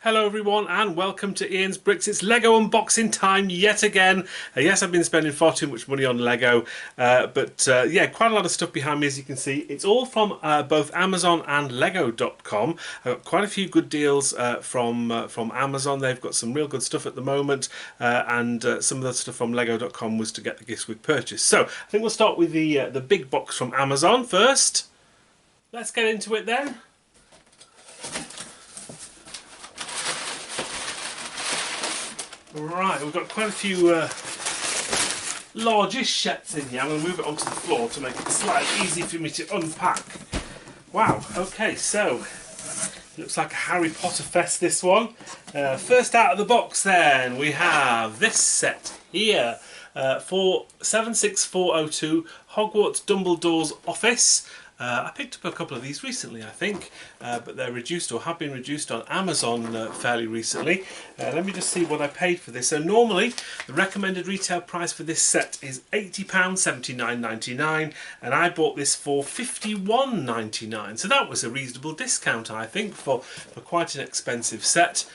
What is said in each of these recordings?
Hello everyone and welcome to Ian's Bricks. It's Lego unboxing time yet again. Yes, I've been spending far too much money on Lego, but yeah, quite a lot of stuff behind me as you can see. It's all from both Amazon and Lego.com. I've got quite a few good deals from Amazon. They've got some real good stuff at the moment, and some of the stuff from Lego.com was to get the gifts with purchase. So I think we'll start with the big box from Amazon first. Let's get into it then. Right, we've got quite a few largish sets in here. I'm going to move it onto the floor to make it slightly easy for me to unpack. Wow, okay, so looks like a Harry Potter fest, this one. First out of the box then, we have this set here. For 76402 Hogwarts Dumbledore's Office. I picked up a couple of these recently, I think, but they're reduced or have been reduced on Amazon fairly recently. Let me just see what I paid for this. So normally the recommended retail price for this set is £80, £79.99, and I bought this for £51.99. So that was a reasonable discount, I think, for quite an expensive set.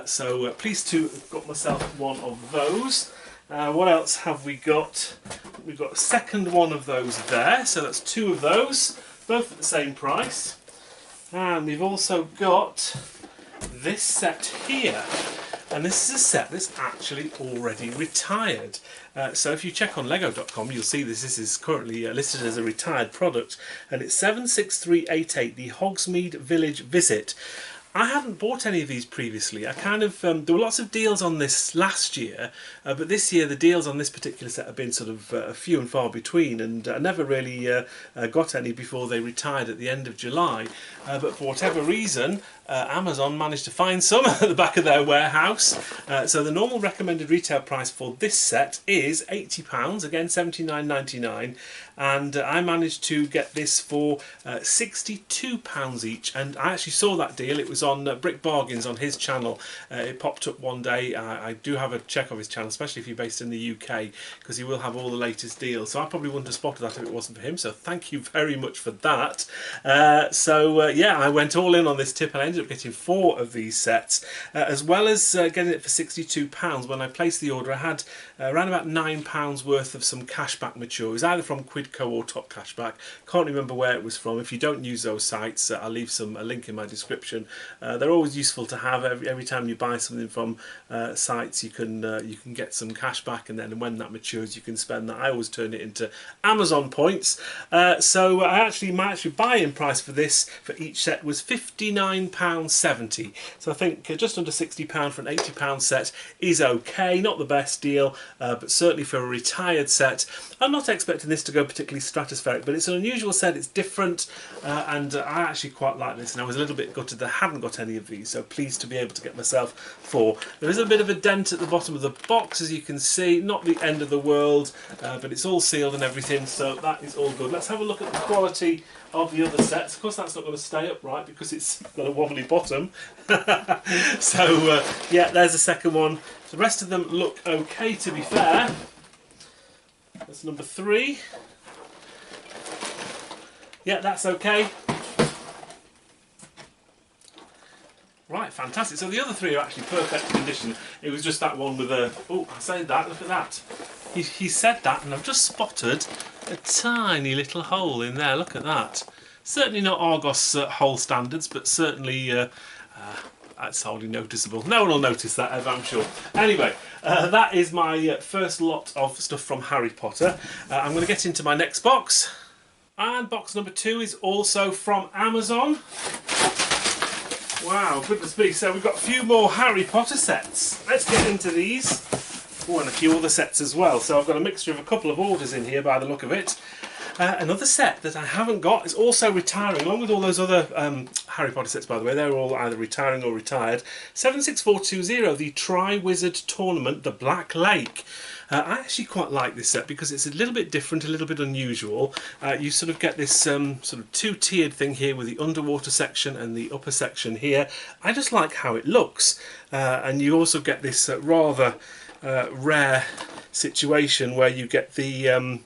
So pleased to have got myself one of those. What else have we got? We've got a second one of those there, so that's two of those, both at the same price. And we've also got this set here, and this is a set that's actually already retired. So if you check on Lego.com, you'll see this is currently listed as a retired product, and it's 76388, the Hogsmeade Village Visit. I hadn't bought any of these previously. I kind of there were lots of deals on this last year, but this year the deals on this particular set have been sort of few and far between, and I never really got any before they retired at the end of July. But for whatever reason, Amazon managed to find some at the back of their warehouse. So the normal recommended retail price for this set is £80, again £79.99, and I managed to get this for £62 each. And I actually saw that deal. It was on Brick Bargains on his channel. It popped up one day. I do have a check of his channel, especially if you're based in the UK, because he will have all the latest deals. So I probably wouldn't have spotted that if it wasn't for him. So thank you very much for that. Yeah, I went all in on this tip and I ended up getting 4 of these sets, as well as getting it for £62. When I placed the order, I had around about £9 worth of some cashback mature. It was either from Quidco or Top Cashback. Can't remember where it was from. If you don't use those sites, I'll leave a link in my description. They're always useful to have. Every time you buy something from sites, you can get some cash back, and then when that matures, you can spend that. I always turn it into Amazon points. So my actually buy-in price for this for each set was £59.70. So I think just under £60 for an £80 set is okay. Not the best deal, but certainly for a retired set. I'm not expecting this to go particularly stratospheric, but it's an unusual set. It's different, and I actually quite like this. And I was a little bit gutted that I hadn't got any of these, so pleased to be able to get myself 4. There is a bit of a dent at the bottom of the box, as you can see. Not the end of the world, but it's all sealed and everything, so that is all good. Let's have a look at the quality of the other sets. Of course, that's not going to stay upright because it's got a wobbly bottom. So yeah, there's the second one. The rest of them look okay, to be fair. That's number 3. Yeah, that's okay. Right, fantastic. So the other 3 are actually perfect condition. It was just that one with a... Oh, I said that, look at that. He said that, and I've just spotted a tiny little hole in there. Look at that. Certainly not Argos hole standards, but certainly that's hardly noticeable. No one will notice that ever, I'm sure. Anyway, that is my first lot of stuff from Harry Potter. I'm going to get into my next box. And box number 2 is also from Amazon. Wow, goodness me. So we've got a few more Harry Potter sets. Let's get into these. Oh, and a few other sets as well. So I've got a mixture of a couple of orders in here by the look of it. Another set that I haven't got is also retiring, along with all those other Harry Potter sets, by the way. They're all either retiring or retired. 76420, the Tri-Wizard Tournament, the Black Lake. I actually quite like this set because it's a little bit different, a little bit unusual. You sort of get this sort of 2-tiered thing here with the underwater section and the upper section here. I just like how it looks. And you also get this rather rare situation where you get the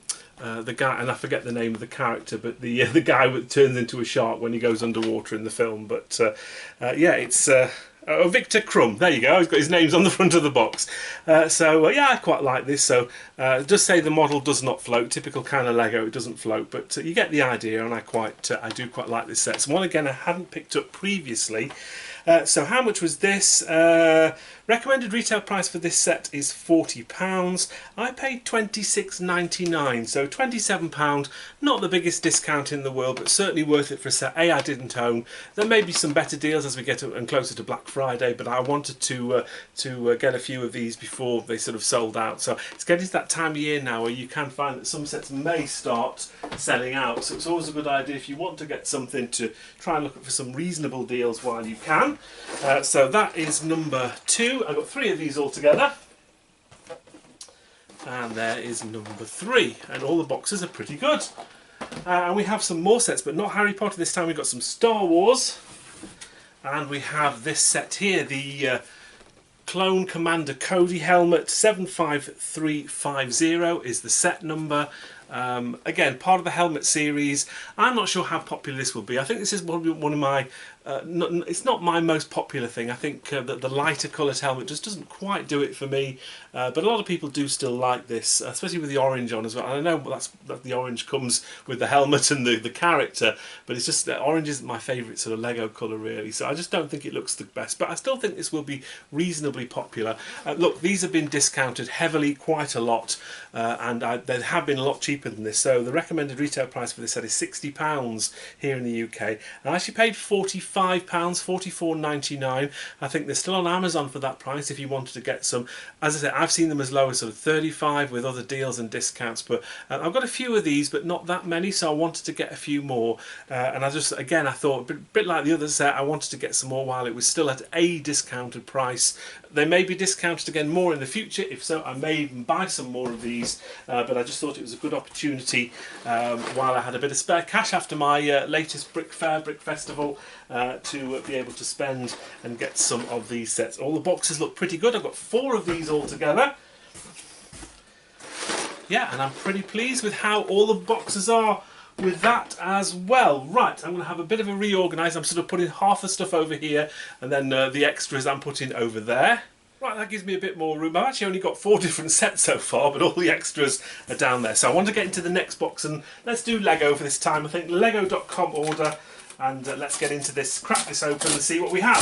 guy, and I forget the name of the character, but the guy that turns into a shark when he goes underwater in the film. But yeah, it's Victor Crumb, there you go, he's got his names on the front of the box. Yeah, I quite like this. So it does say the model does not float, typical kind of Lego, it doesn't float, but you get the idea, and I do quite like this set. So one again I hadn't picked up previously. So how much was this? Recommended retail price for this set is £40. I paid £26.99, so £27. Not the biggest discount in the world, but certainly worth it for a set I didn't own. There may be some better deals as we get closer to Black Friday, but I wanted to get a few of these before they sort of sold out. So it's getting to that time of year now where you can find that some sets may start selling out. So it's always a good idea if you want to get something to try and look for some reasonable deals while you can. So that is number 2. I've got 3 of these all together. And there is number 3. And all the boxes are pretty good. And we have some more sets, but not Harry Potter this time. We've got some Star Wars. And we have this set here, the Clone Commander Cody helmet. 75350 is the set number. Again, part of the helmet series. I'm not sure how popular this will be. I think this is one of my it's not my most popular thing. I think that the lighter coloured helmet just doesn't quite do it for me, but a lot of people do still like this, especially with the orange on as well. And I know that the orange comes with the helmet and the character, but it's just that orange isn't my favourite sort of Lego colour really, so I just don't think it looks the best, but I still think this will be reasonably popular. Look, these have been discounted heavily, quite a lot, and they have been a lot cheaper than this, so the recommended retail price for this set is £60 here in the UK, and I actually paid £45, £44.99. I think they're still on Amazon for that price if you wanted to get some. As I said, I've seen them as low as sort of 35 with other deals and discounts, but I've got a few of these, but not that many, so I wanted to get a few more. And I thought, a bit like the other set, I wanted to get some more while it was still at a discounted price. They may be discounted again more in the future. If so, I may even buy some more of these, but I just thought it was a good opportunity while I had a bit of spare cash after my latest Brick Festival to be able to spend and get some of these sets. All the boxes look pretty good. I've got 4 of these all together. Yeah, and I'm pretty pleased with how all the boxes are with that as well. Right, I'm going to have a bit of a reorganise. I'm sort of putting half the stuff over here and then the extras I'm putting over there. Right, that gives me a bit more room. I've actually only got 4 different sets so far, but all the extras are down there. So I want to get into the next box, and let's do Lego for this time. I think Lego.com order, and let's get into this, crack this open and see what we have.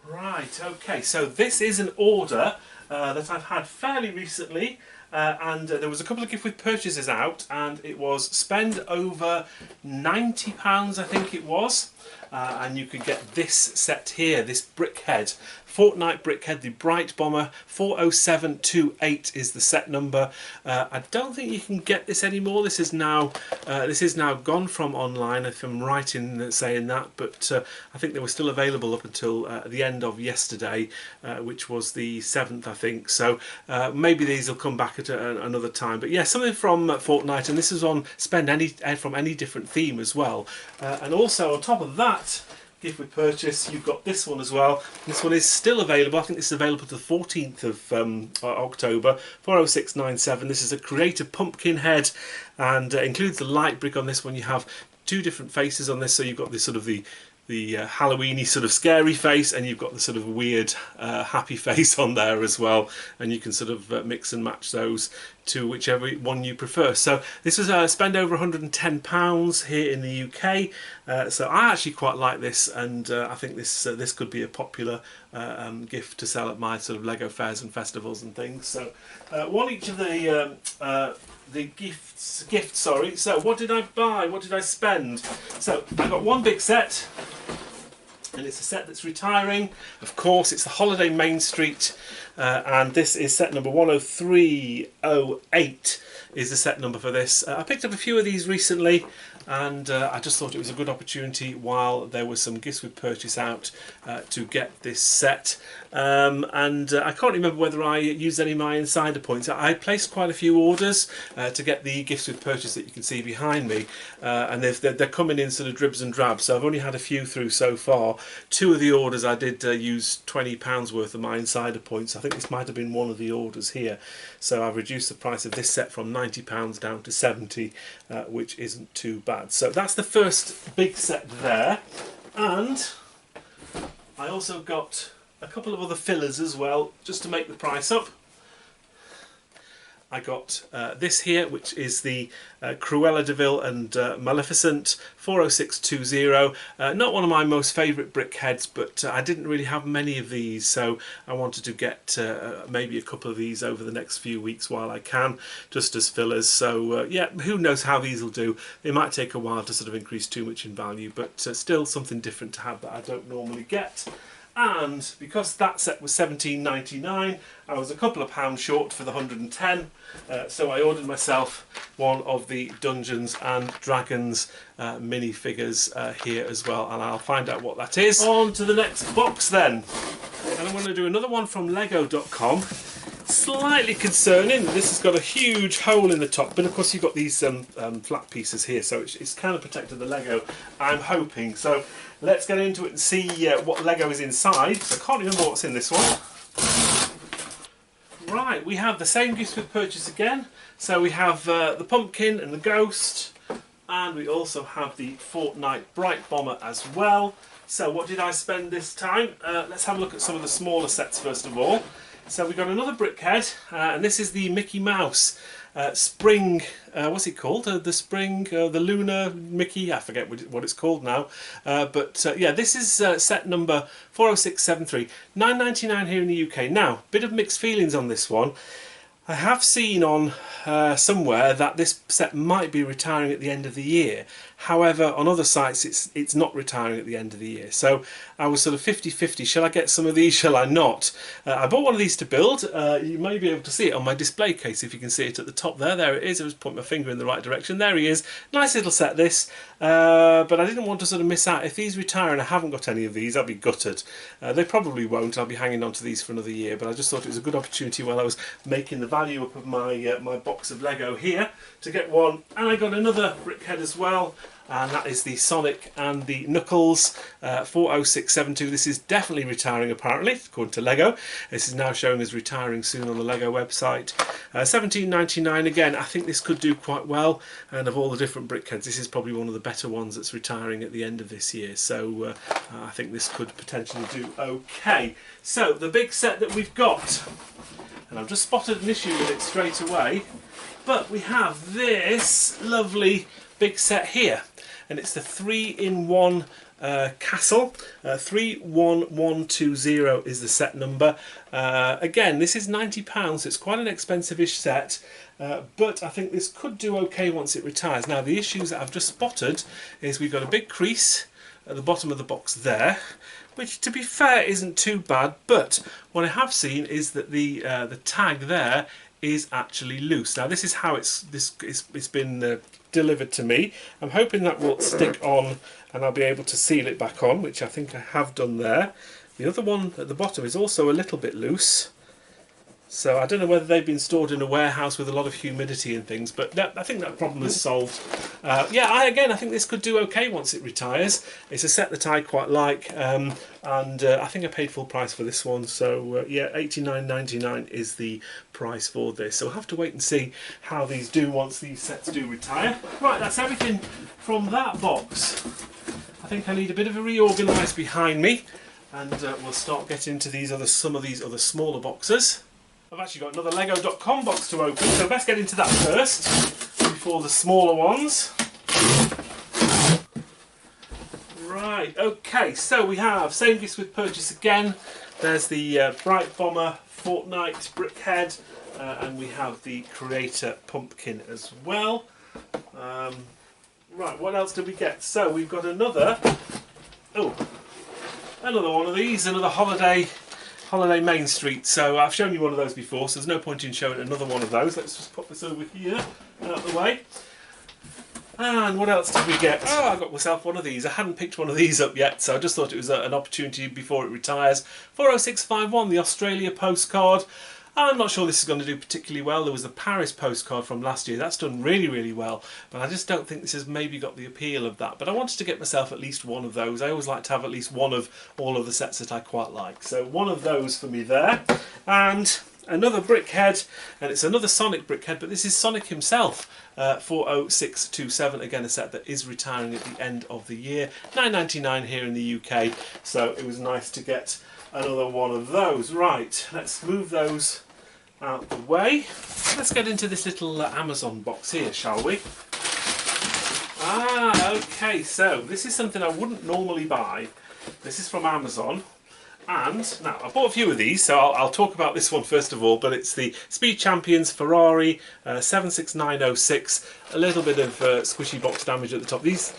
Right, okay, so this is an order that I've had fairly recently, and there was a couple of gift with purchases out, and it was spend over £90 I think it was, and you could get this set here, this Brickhead, Fortnite Brickhead, the Bright Bomber. 40728 is the set number. I don't think you can get this anymore. This is now gone from online, if I'm right in saying that, but I think they were still available up until the end of yesterday, which was the 7th I think, so maybe these will come back at another time. But yeah, something from Fortnite, and this is on spend from any different theme as well, and also on top of that gift with purchase, you've got this one as well. This one is still available. I think this is available to the 14th of October. 40697. This is a Creator pumpkin head, and includes the light brick on this one. You have 2 different faces on this, so you've got this sort of the Halloweeny sort of scary face, and you've got the sort of weird happy face on there as well, and you can sort of mix and match those to whichever one you prefer. So this was spend over £110 here in the UK, so I actually quite like this, and I think this could be a popular gift to sell at my sort of Lego fairs and festivals and things. So one each of the gifts, sorry. So what did I buy? What did I spend? So I got one big set, and it's a set that's retiring. Of course, it's the Holiday Main Street, and this is set number 10308 is the set number for this. I picked up a few of these recently, and I just thought it was a good opportunity while there was some gifts with purchase out to get this set. And I can't remember whether I used any of my insider points. I placed quite a few orders to get the gifts with purchase that you can see behind me, and they're coming in sort of dribs and drabs, so I've only had a few through so far. 2 of the orders I did use £20 worth of my insider points. I think this might have been one of the orders here. So I've reduced the price of this set from £90 down to 70, which isn't too bad. So that's the first big set there. And I also got a couple of other fillers as well, just to make the price up. I got this here, which is the Cruella de Vil and Maleficent 40620. Not one of my most favourite Brickheadz, but I didn't really have many of these, so I wanted to get maybe a couple of these over the next few weeks while I can, just as fillers. So yeah, who knows how these will do. They might take a while to sort of increase too much in value, but still something different to have that I don't normally get. And because that set was £17.99, I was a couple of pounds short for the 110, so I ordered myself one of the Dungeons and Dragons minifigures here as well, and I'll find out what that is. On to the next box then, and I'm going to do another one from Lego.com. Slightly concerning, this has got a huge hole in the top, but of course you've got these flat pieces here, so it's kind of protected the Lego, I'm hoping. So let's get into it and see what Lego is inside. So I can't remember what's in this one. Right, we have the same gifts with purchase again. So we have the pumpkin and the ghost, and we also have the Fortnite Bright Bomber as well. So what did I spend this time? Let's have a look at some of the smaller sets first of all. So we've got another Brickhead, and this is the Mickey Mouse Spring, what's it called? The Spring, the Lunar Mickey, I forget what it's called now. But yeah, this is set number 40673, £9.99 here in the UK. Now, bit of mixed feelings on this one. I have seen on somewhere that this set might be retiring at the end of the year. However, on other sites it's not retiring at the end of the year. So I was sort of 50-50. Shall I get some of these? Shall I not? I bought one of these to build. You may be able to see it on my display case if you can see it at the top there. There it is. I just point my finger in the right direction. There he is. Nice little set this. But I didn't want to sort of miss out. If these retire and I haven't got any of these, I'll be gutted. They probably won't. I'll be hanging on to these for another year. But I just thought it was a good opportunity while I was making the value up of my my box of Lego here to get one. And I got another Brickhead as well. And that is the Sonic and the Knuckles 40672. This is definitely retiring apparently, according to Lego. This is now showing as retiring soon on the Lego website. £17.99 again. I think this could do quite well, and of all the different Brickheads, this is probably one of the better ones that's retiring at the end of this year. So I think this could potentially do okay. So the big set that we've got, and I've just spotted an issue with it straight away, but we have this lovely big set here. And it's the 3-in-1 castle. 31120 is the set number. Again, this is £90, so it's quite an expensive-ish set, but I think this could do okay once it retires. Now, the issues that I've just spotted is we've got a big crease at the bottom of the box there, which, to be fair, isn't too bad, but what I have seen is that the tag there is actually loose. Now, this is how it's been delivered to me. I'm hoping that will stick on and I'll be able to seal it back on, which I think I have done there. The other one at the bottom is also a little bit loose, so I don't know whether they've been stored in a warehouse with a lot of humidity and things, but I think that problem is solved. Yeah, I think this could do okay once it retires. It's a set that I quite like, and I think I paid full price for this one, so yeah, £89.99 is the price for this. So we'll have to wait and see how these do once these sets do retire. Right, that's everything from that box. I think I need a bit of a reorganise behind me, and we'll start getting into some of these other smaller boxes. I've actually got another Lego.com box to open, so best get into that first before the smaller ones. Right, okay, so we have same gifts with purchase again. There's the Bright Bomber Fortnite Brickhead, and we have the Creator Pumpkin as well. Right, what else did we get? So we've got another one of these, another Holiday Main Street. So I've shown you one of those before, so there's no point in showing another one of those. Let's just pop this over here, out of the way. And what else did we get? Oh, I got myself one of these. I hadn't picked one of these up yet, so I just thought it was an opportunity before it retires. 40651, the Australia postcard. I'm not sure this is going to do particularly well. There was a Paris postcard from last year. That's done really, really well. But I just don't think this has maybe got the appeal of that. But I wanted to get myself at least one of those. I always like to have at least one of all of the sets that I quite like. So one of those for me there. And another Brickhead, and it's another Sonic Brickhead, but this is Sonic himself. 40627, again a set that is retiring at the end of the year. £9.99 here in the UK, so it was nice to get another one of those. Right, let's move those out the way. Let's get into this little Amazon box here, shall we? Okay, so this is something I wouldn't normally buy. This is from Amazon. And now I bought a few of these, so I'll talk about this one first of all. But it's the Speed Champions Ferrari 76906. A little bit of squishy box damage at the top. These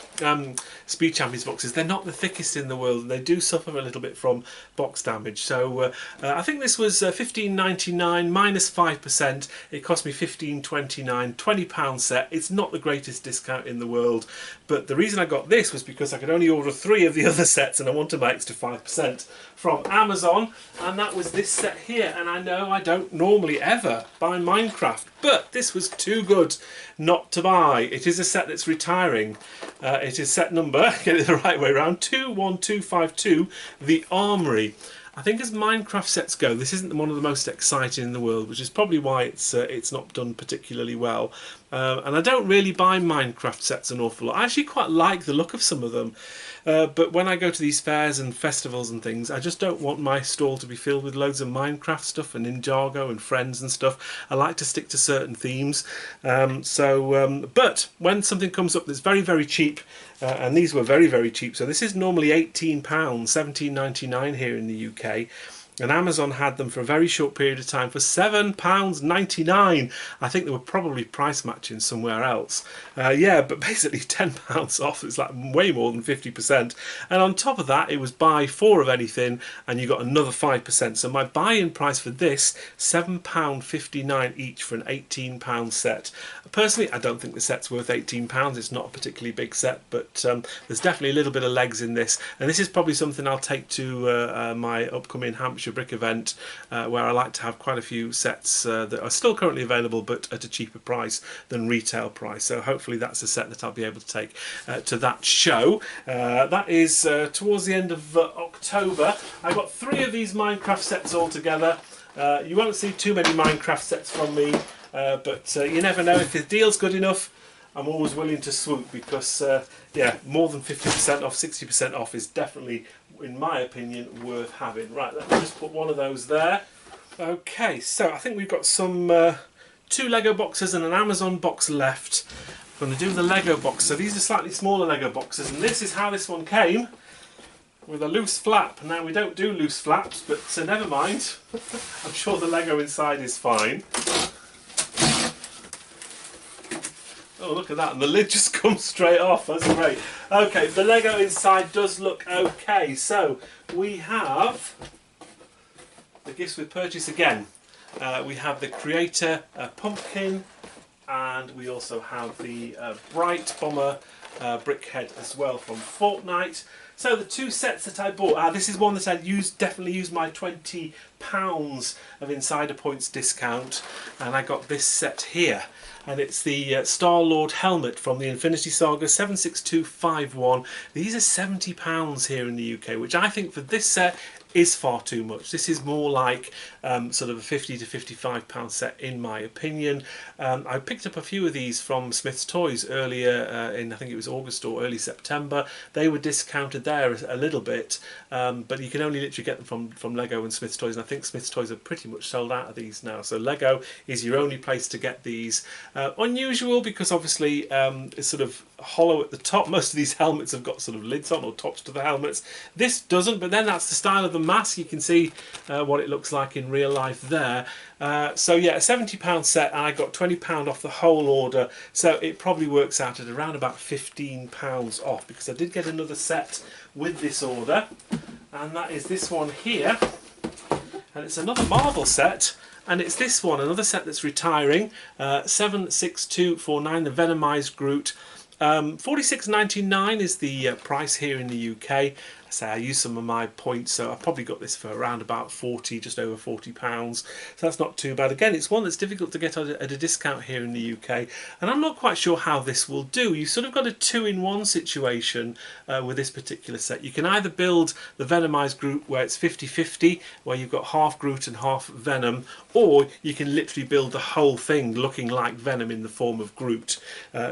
Speed Champions boxes, they're not the thickest in the world, and they do suffer a little bit from box damage. So I think this was £15.99 minus 5%. It cost me £15.29, £20 set. It's not the greatest discount in the world, but the reason I got this was because I could only order 3 of the other sets, and I wanted my extra 5% from Amazon, and that was this set here. And I know I don't normally ever buy Minecraft, but this was too good not to buy. It is a set that's retiring. It is set number, get it the right way around, 21252, the Armory. I think as Minecraft sets go, this isn't one of the most exciting in the world, which is probably why it's not done particularly well. And I don't really buy Minecraft sets an awful lot. I actually quite like the look of some of them. But when I go to these fairs and festivals and things, I just don't want my stall to be filled with loads of Minecraft stuff and Ninjago and Friends and stuff. I like to stick to certain themes. But when something comes up that's very, very cheap, and these were very, very cheap, so this is normally £18, £17.99 here in the UK. And Amazon had them for a very short period of time for £7.99. I think they were probably price matching somewhere else. Yeah, but basically £10 off. It's like way more than 50%. And on top of that, it was buy 4 of anything and you got another 5%. So my buy-in price for this, £7.59 each for an £18 set. Personally, I don't think the set's worth £18. It's not a particularly big set, but there's definitely a little bit of legs in this. And this is probably something I'll take to my upcoming Hampshire Brick event, where I like to have quite a few sets that are still currently available but at a cheaper price than retail price. So hopefully that's a set that I'll be able to take to that show. That is towards the end of October. I got 3 of these Minecraft sets all together. You won't see too many Minecraft sets from me, but you never know. If the deal's good enough, I'm always willing to swoop, because yeah, more than 50% off, 60% off is definitely, in my opinion, worth having. Right, let me just put one of those there. Okay, so I think we've got some 2 Lego boxes and an Amazon box left. I'm going to do the Lego box. So these are slightly smaller Lego boxes, and this is how this one came, with a loose flap. Now, we don't do loose flaps, but never mind. I'm sure the Lego inside is fine. Oh, look at that, and the lid just comes straight off. That's great. Okay, the Lego inside does look okay. So we have the gifts with purchase again. We have the Creator pumpkin, and we also have the Bright Bomber Brickhead as well from Fortnite. So the 2 sets that I bought, this is one that I definitely used my £20 of Insider Points discount, and I got this set here. And it's the Star-Lord helmet from the Infinity Saga 76251. These are £70 here in the UK, which I think for this set is far too much. This is more like sort of a £50 to £55 set in my opinion. I picked up a few of these from Smith's Toys earlier in, I think it was August or early September. They were discounted there a little bit, but you can only literally get them from Lego and Smith's Toys, and I think Smith's Toys are pretty much sold out of these now. So Lego is your only place to get these. Unusual because obviously it's sort of hollow at the top. Most of these helmets have got sort of lids on, or tops to the helmets. This doesn't, but then that's the style of the mask. You can see what it looks like in real life there. So yeah, a £70 set, and I got £20 off the whole order, so it probably works out at around about £15 off, because I did get another set with this order, and that is this one here, and it's another Marvel set. And it's this one, another set that's retiring, 76249, the Venomized Groot. £46.99 is the price here in the UK. say I use some of my points, so I probably got this for around about 40, just over £40. So that's not too bad. Again, it's one that's difficult to get at a discount here in the UK, and I'm not quite sure how this will do. You've sort of got a two-in-one situation with this particular set. You can either build the Venomized Groot where it's 50-50, where you've got half Groot and half Venom, or you can literally build the whole thing looking like Venom in the form of Groot.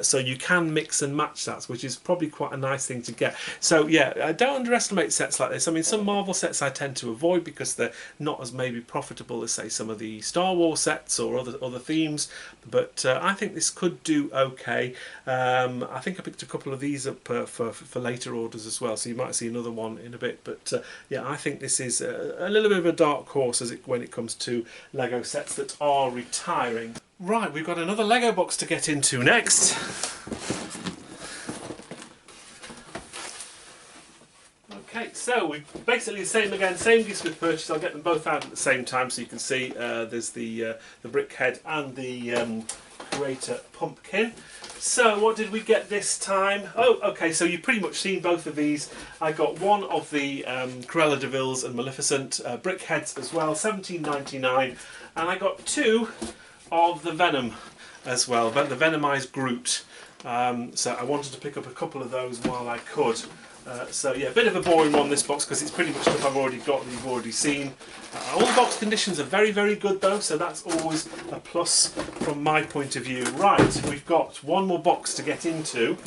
So you can mix and match that, which is probably quite a nice thing to get. So yeah, don't underestimate sets like this. I mean, some Marvel sets I tend to avoid because they're not as maybe profitable as, say, some of the Star Wars sets or other themes, but I think this could do okay. I think I picked a couple of these up for later orders as well, so you might see another one in a bit, but yeah, I think this is a little bit of a dark horse when it comes to Lego sets that are retiring. Right, we've got another Lego box to get into next. Okay, so we basically the same again, same gifts with purchase. I'll get them both out at the same time so you can see there's the Brickhead and the Creator Pumpkin. So what did we get this time? Oh, okay, so you've pretty much seen both of these. I got one of the Cruella de Vil's and Maleficent Brickheads as well, £17.99, and I got two of the Venom as well, the Venomized Groot. So I wanted to pick up a couple of those while I could. So yeah, a bit of a boring one, this box, because it's pretty much stuff I've already got and you've already seen. All the box conditions are very, very good though, so that's always a plus from my point of view. Right, we've got one more box to get into,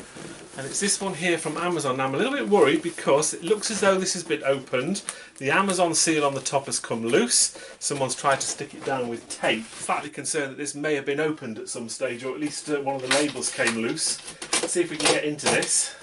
and it's this one here from Amazon. Now I'm a little bit worried because it looks as though this has been opened. The Amazon seal on the top has come loose. Someone's tried to stick it down with tape. Slightly concerned that this may have been opened at some stage, or at least one of the labels came loose. Let's see if we can get into this.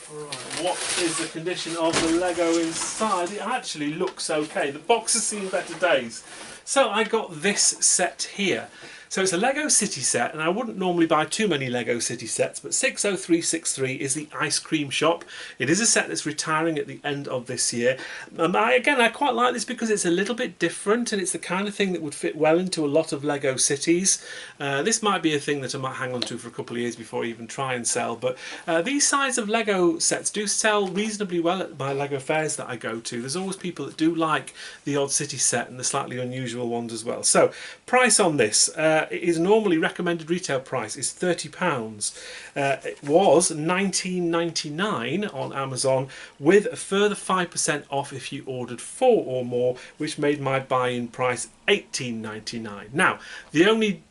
Right, what is the condition of the Lego inside? It actually looks okay. The box has seen better days. So I got this set here. So it's a Lego City set, and I wouldn't normally buy too many Lego City sets, but 60363 is the ice cream shop. It is a set that's retiring at the end of this year. I quite like this because it's a little bit different, and it's the kind of thing that would fit well into a lot of Lego cities. This might be a thing that I might hang on to for a couple of years before I even try and sell, but these size of Lego sets do sell reasonably well at my Lego fairs that I go to. There's always people that do like the odd city set and the slightly unusual ones as well. So, price on this. It is normally recommended retail price is £30. It was $19.99 on Amazon, with a further 5% off if you ordered 4 or more, which made my buy-in price $18.99. Now, the only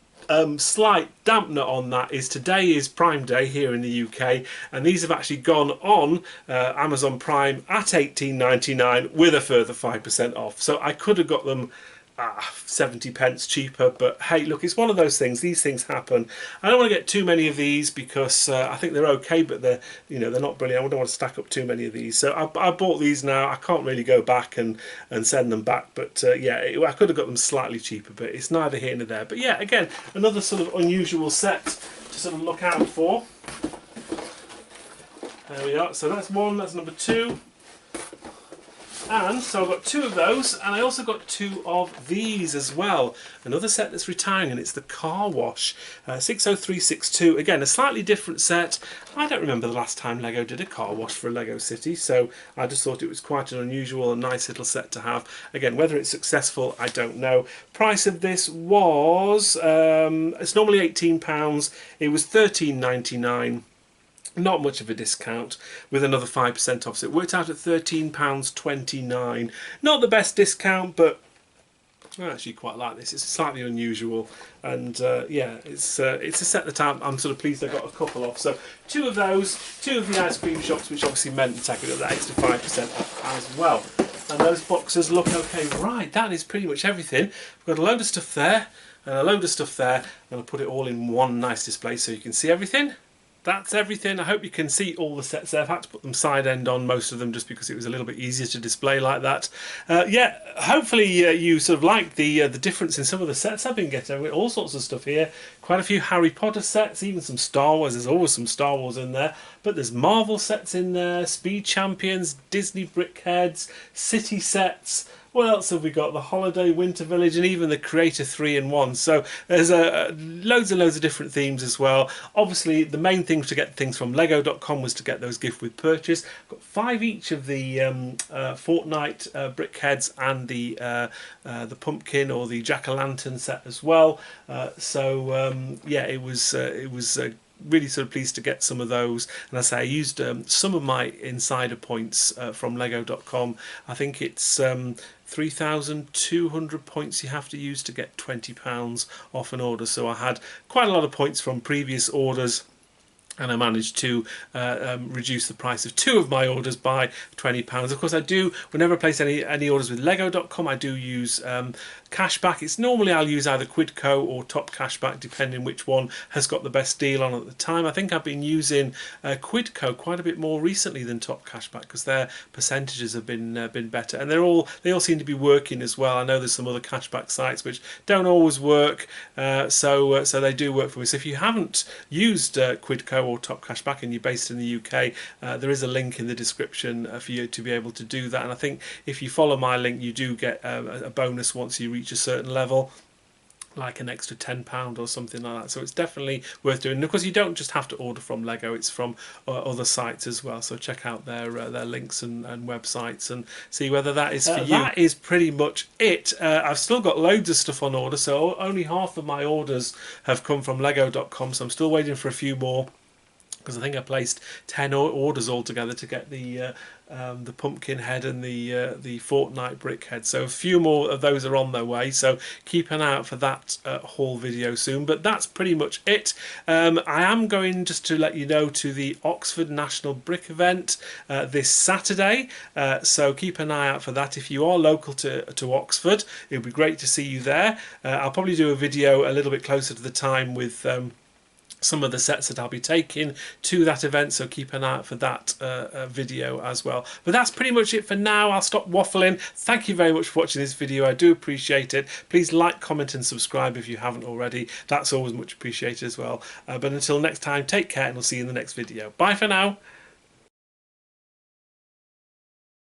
slight dampener on that is today is Prime Day here in the UK, and these have actually gone on Amazon Prime at $18.99 with a further 5% off. So I could have got them 70 pence cheaper, but hey, look, it's one of those things. These things happen. I don't want to get too many of these because I think they're okay, but they're not brilliant. I don't want to stack up too many of these, so I bought these now. I can't really go back and send them back, but yeah, I could have got them slightly cheaper, but it's neither here nor there. But yeah, again, another sort of unusual set to sort of look out for. There we are. So that's one. That's number 2. And so I've got 2 of those, and I also got 2 of these as well. Another set that's retiring, and it's the Car Wash. 60362. Again, a slightly different set. I don't remember the last time Lego did a car wash for a Lego City, so I just thought it was quite an unusual and nice little set to have. Again, whether it's successful, I don't know. Price of this was, it's normally £18. It was $13.99. Not much of a discount, with another 5% off, so it worked out at £13.29. Not the best discount, but I actually quite like this. It's slightly unusual, and yeah, it's a set that I'm sort of pleased I got a couple of. So 2 of those, 2 of the ice cream shops, which obviously meant taking up that extra 5% off as well. And those boxes look okay. Right, that is pretty much everything. We've got a load of stuff there, and a load of stuff there, and I'll put it all in one nice display so you can see everything. That's everything. I hope you can see all the sets there. I've had to put them side end on, most of them, just because it was a little bit easier to display like that. Yeah, hopefully you sort of like the difference in some of the sets I've been getting. All sorts of stuff here. Quite a few Harry Potter sets, even some Star Wars. There's always some Star Wars in there. But there's Marvel sets in there, Speed Champions, Disney Brickheads, City sets. What else have we got? The Holiday Winter Village and even the Creator 3-in-1. So there's loads and loads of different themes as well. Obviously, the main thing to get things from Lego.com was to get those gift with purchase. Got 5 each of the Fortnite Brickheadz and the pumpkin or the jack-o'-lantern set as well. Yeah, it was really sort of pleased to get some of those. And as I say, I used some of my insider points from Lego.com. I think it's 3,200 points you have to use to get £20 off an order. So I had quite a lot of points from previous orders, and I managed to reduce the price of 2 of my orders by £20. Of course, I do, whenever I place any orders with Lego.com, I do use cashback. It's normally I'll use either Quidco or Top Cashback, depending which one has got the best deal on at the time. I think I've been using Quidco quite a bit more recently than Top Cashback because their percentages have been better, and they all seem to be working as well. I know there's some other cashback sites which don't always work, so they do work for me. So if you haven't used Quidco or Top Cashback and you're based in the UK, there is a link in the description for you to be able to do that. And I think if you follow my link, you do get a bonus once you reach a certain level, like an extra £10 or something like that. So it's definitely worth doing. And of course, you don't just have to order from Lego; it's from other sites as well. So check out their links and websites and see whether that is for you. That is pretty much it. I've still got loads of stuff on order, so only half of my orders have come from Lego.com. So I'm still waiting for a few more, because I think I placed 10 orders altogether to get the pumpkin head and the Fortnite Brickhead. So a few more of those are on their way, so keep an eye out for that haul video soon. But that's pretty much it. I am going, just to let you know, to the Oxford National Brick event this Saturday, so keep an eye out for that. If you are local to Oxford, it would be great to see you there. I'll probably do a video a little bit closer to the time with some of the sets that I'll be taking to that event, so keep an eye out for that video as well. But that's pretty much it for now. I'll stop waffling. Thank you very much for watching this video. I do appreciate it. Please like, comment and subscribe if you haven't already. That's always much appreciated as well. But until next time, take care, and I'll see you in the next video. Bye for now.